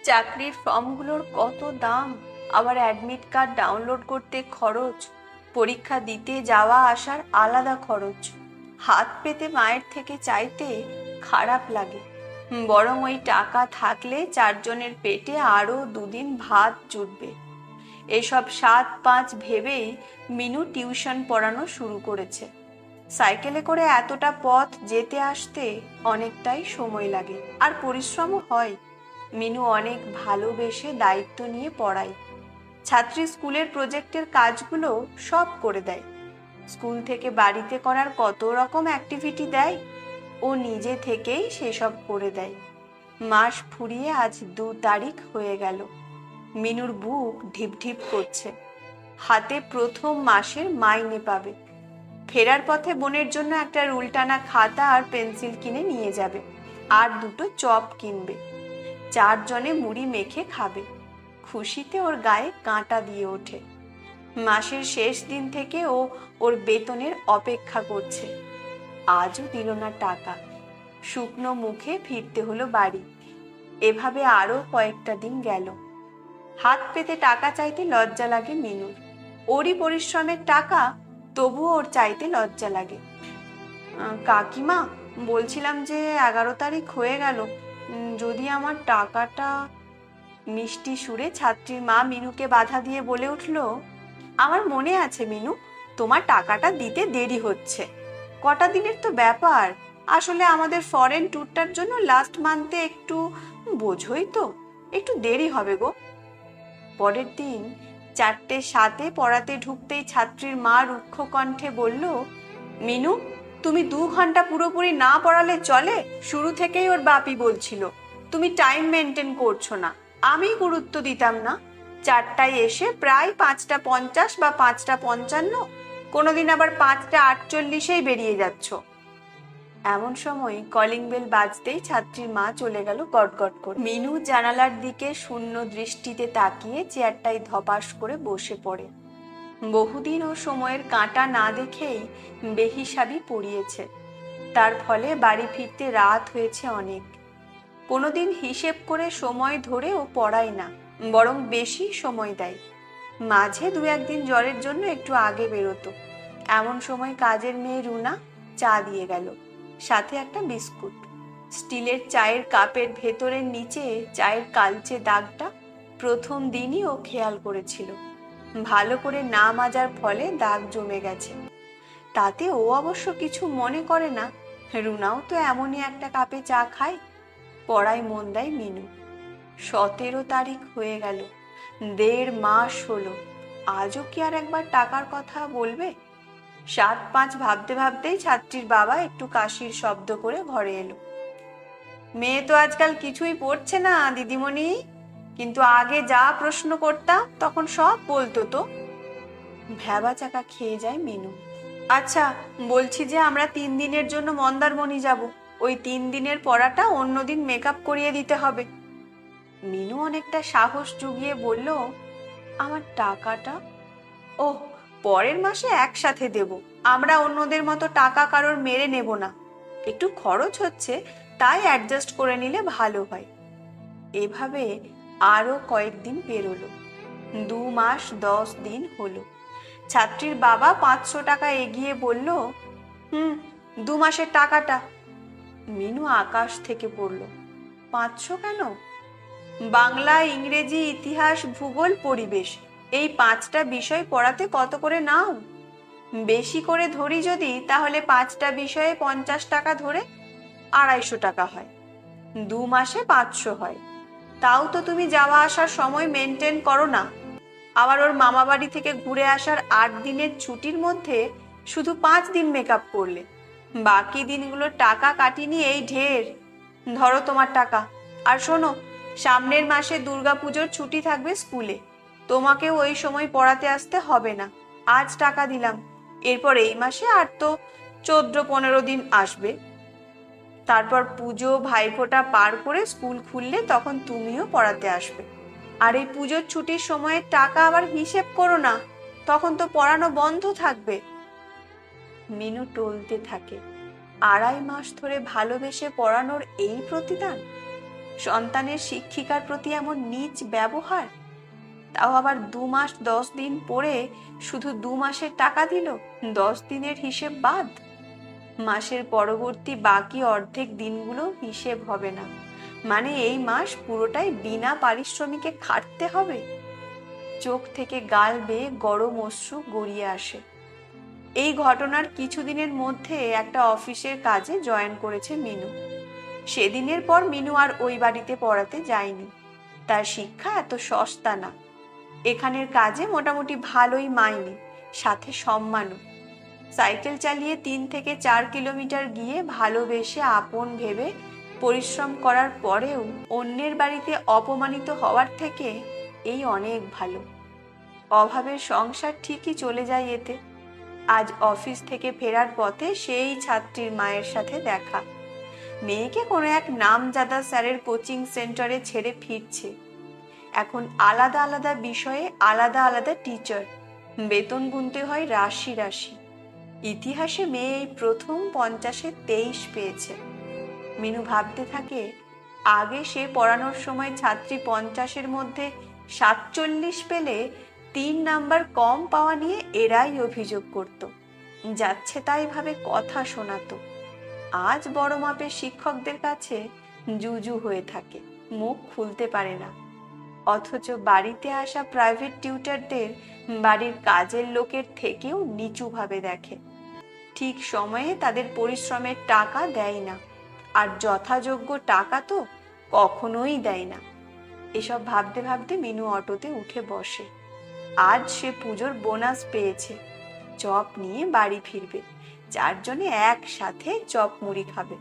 চাকরির ফর্মগুলোর কত দাম, আবার অ্যাডমিট কার্ড ডাউনলোড করতে খরচ, পরীক্ষা দিতে যাওয়া আসার আলাদা খরচ। হাত পেতে মায়ের থেকে চাইতে খারাপ লাগে, বরং ওই টাকা থাকলে চারজনের পেটে আরো দুদিন ভাত জুটবে। এসব 7-5 ভেবেই মিনু টিউশন পড়ানো শুরু করেছে। সাইকেলে করে এতটা পথ যেতে আসতে অনেকটাই সময় লাগে, আর পরিশ্রমও হয়। মিনু অনেক ভালোবেসে দায়িত্ব নিয়ে পড়ায়। ছাত্রী স্কুলের প্রজেক্টের কাজগুলো সব করে দেয়। স্কুল থেকে বাড়িতে করার কত রকম অ্যাক্টিভিটি দেয়, ও নিজে থেকেই সেসব করে দেয়। মাস ফুরিয়ে আজ 2 তারিখ হয়ে গেল। মিনুর বুক ঢিপ ঢিপ করছে। হাতে প্রথম মাসের মাইনে পাবে। ফেরার পথে বোনের জন্য একটা রুল টানা খাতা আর পেন্সিল কিনে নিয়ে যাবে, আর 2টো চপ কিনবে। 4 জনে মুড়ি মেখে খাবে। খুশিতে ওর গায়ে কাঁটা দিয়ে ওঠে। মাসের শেষ দিন থেকে ও ওর বেতনের অপেক্ষা করছে। আজও দিল না টাকা। শুকনো মুখে ফিরতে হলো বাড়ি। এভাবে আরো কয়েকটা দিন গেল। হাত পেতে টাকা চাইতে লজ্জা লাগে মিনুর। ওরই পরিশ্রমের টাকা, তবুও ওর চাইতে লজ্জা লাগে। কাকিমা, বলছিলাম যে 11 তারিখ হয়ে গেল, যদি আমার টাকাটা। মিষ্টি সুরে ছাত্রীর মা মিনুকে বাধা দিয়ে বলে উঠল, আমার মনে আছে মিনু, তোমার টাকাটা দিতে দেরি হচ্ছে। কটা দিনের তো ব্যাপার। আসলে আমাদের ফরেন ট্যুরটার জন্য লাস্ট মান্থে একটু, বোঝোই তো, একটু দেরি হবে গো। পরের দিন 4:07 পড়াতে ঢুকতেই ছাত্রীর মা রুক্ষ কণ্ঠে বলল, মিনু, তুমি 2 ঘন্টা পুরোপুরি না পড়ালে চলে? শুরু থেকেই ওর বাপি বলছিল তুমি টাইম মেনটেন করছো না। আমি গুরুত্ব দিতাম না। 4টায় এসে প্রায় 5:50 বা 5:55, কোনোদিন আবার 5:48 বেরিয়ে যাচ্ছ। এমন সময় কলিং বেল বাজতেই ছাত্রীর মা চলে গেল গটগট করে। মিনু জানালার দিকে শূন্য দৃষ্টিতে তাকিয়ে চেয়ারটায় ধপাস করে বসে পড়ে। বহুদিন ও সময়ের কাঁটা না দেখেই বেহিসাবি পড়িয়েছে। তার ফলে বাড়ি ফিরতে রাত হয়েছে অনেক। কোনোদিন হিসেব করে সময় ধরে ও পড়ায় না, বরং বেশি সময় দেয়। মাঝে 2-1 দিন জ্বরের জন্য একটু আগে বেরোতো। এমন সময় কাজের মেয়ে রুনা চা দিয়ে গেল, সাথে একটা বিস্কুট। স্টিলের চায়ের কাপের ভেতরের নিচে চায়ের কালচে দাগটা প্রথম দিনই ও খেয়াল করেছিল। ভালো করে না মাজার ফলে দাগ জমে গেছে। তাতে ও অবশ্য কিছু মনে করে না। রুনাও তো এমনই একটা কাপে চা খায়। পড়ায় মন দেয় মিনু। 17 তারিখ হয়ে গেল। 1.5 মাস হলো। আজও কি আর একবার টাকার কথা বলবে? 7-5 ভাবতে ভাবতেই ছাত্রীর বাবা একটু কাশির শব্দ করে ঘরে এলো। মেয়ে তো আজকাল কিছুই পড়ছে না দিদিমণি, কিন্তু আগে যা প্রশ্ন করতাম তখন সব বলতো তো। ভ্যাবা চাকা খেয়ে যায় মিনু। আচ্ছা, বলছি যে আমরা 3 দিনের জন্য মন্দারমণি যাব। ওই 3 দিনের পড়াটা অন্যদিন মেকআপ করিয়ে দিতে হবে। মিনু অনেকটা সাহস জুগিয়ে বলল, আমার টাকাটা? ওহ, পরের মাসে একসাথে দেব। আমরা অন্যদের মতো টাকা কারোর মেরে নেব না। একটু খরচ হচ্ছে, তাই অ্যাডজাস্ট করে নিলে ভালো হয়। এভাবে আরো কয়েকদিন পেরোলো। 2 মাস 10 দিন হলো। ছাত্রীর বাবা 500 টাকা এগিয়ে বলল, 2 মাসের টাকাটা। মিনু আকাশ থেকে পড়ল। 500 কেন? বাংলা, ইংরেজি, ইতিহাস, ভূগোল, পরিবেশ, এই 5টা বিষয় পড়াতে কত করে নাও? বেশি করে ধরি যদি, তাহলে 5টা বিষয়ে 50 টাকা ধরে 250 টাকা হয়। 2 মাসে 500 হয়। তাও তো তুমি যাওয়া আসার সময় মেনটেন করো না। আবার ওর মামা বাড়ি থেকে ঘুরে আসার 8 দিনের ছুটির মধ্যে শুধু 5 দিন মেকআপ করলে। বাকি দিনগুলো টাকা কাটিনি, এই ঢের। ধরো তোমার টাকা। আর শোনো, সামনের মাসে দুর্গাপুজোর ছুটি থাকবে স্কুলে। তোমাকেও ওই সময় পড়াতে আসতে হবে না। আজ টাকা দিলাম, এরপর এই মাসে আর তো 14-15 দিন আসবে। তারপর পুজো ভাইফোঁটা পার করে স্কুল খুললে তখন তুমিও পড়াতে আসবে। আর এই পুজোর ছুটির সময়ের টাকা আবার হিসেব করো না, তখন তো পড়ানো বন্ধ থাকবে। মিনু টলতে থাকে। 2.5 মাস ধরে ভালোবেসে পড়ানোর এই প্রতিদান? সন্তানের শিক্ষিকার প্রতি এমন নীচ ব্যবহার, তাও আবার 2 মাস 10 দিন পরে শুধু 2 মাসের টাকা দিল, 10 দিনের হিসেব বাদ। মাসের পরবর্তী বাকি অর্ধেক দিনগুলো হিসেব হবে না, মানে এই মাস পুরোটাই বিনা পারিশ্রমিকে খাটতে হবে। চোখ থেকে গাল বেয়ে গরম অশ্রু গড়িয়ে আসে। এই ঘটনার কিছুদিনের মধ্যে একটা অফিসের কাজে জয়েন করেছে মিনু। সেদিনের পর মিনু আর ওই বাড়িতে পড়াতে যায়নি। তার শিক্ষা এত সস্তা না। এখানের কাজে মোটামুটি ভালোই মাইনে, সাথে সম্মানও। সাইকেল চালিয়ে 3 থেকে 4 কিলোমিটার গিয়ে ভালোবেসে আপন ভেবে পরিশ্রম করার পরেও অন্যের বাড়িতে অপমানিত হওয়ার থেকে এই অনেক ভালো। অভাবের সংসার ঠিকই চলে যায় এতে। আজ অফিস থেকে ফেরার পথে সেই ছাত্রীর মায়ের সাথে দেখা। মেয়েকে কোনো এক নামজাদা স্যারের কোচিং সেন্টারে ছেড়ে ফিরছে। এখন আলাদা আলাদা বিষয়ে আলাদা আলাদা টিচার, বেতন গুনতে হয় রাশি রাশি। ইতিহাসে মেয়ে এই প্রথম 50-এ 23 পেয়েছে। মিনু ভাবতে থাকে, আগে সে পড়ানোর সময় ছাত্রী 50-এর মধ্যে 47 পেলে 3 নাম্বার কম পাওয়া নিয়ে এরাই অভিযোগ করত, যাচ্ছে তাই ভাবে কথা শোনাতো। আজ বড় মাপের শিক্ষকদের কাছে জুজু হয়ে থাকে, মুখ খুলতে পারে না। অথচ বাড়িতে আসা প্রাইভেট টিউটরদের বাড়ির কাজের লোকের থেকেও নিচু ভাবে দেখে। ঠিক সময়ে তাদের পরিশ্রমের টাকা দেয় না, আর যথাযোগ্য টাকা তো কখনোই দেয় না। এসব ভাবতে ভাবতে মিনু অটোতে উঠে বসে। আজ সে পুজোর বোনাস পেয়েছে, চপ নিয়ে বাড়ি ফিরবে। 4 জনে একসাথে চপ মুড়ি খাবে।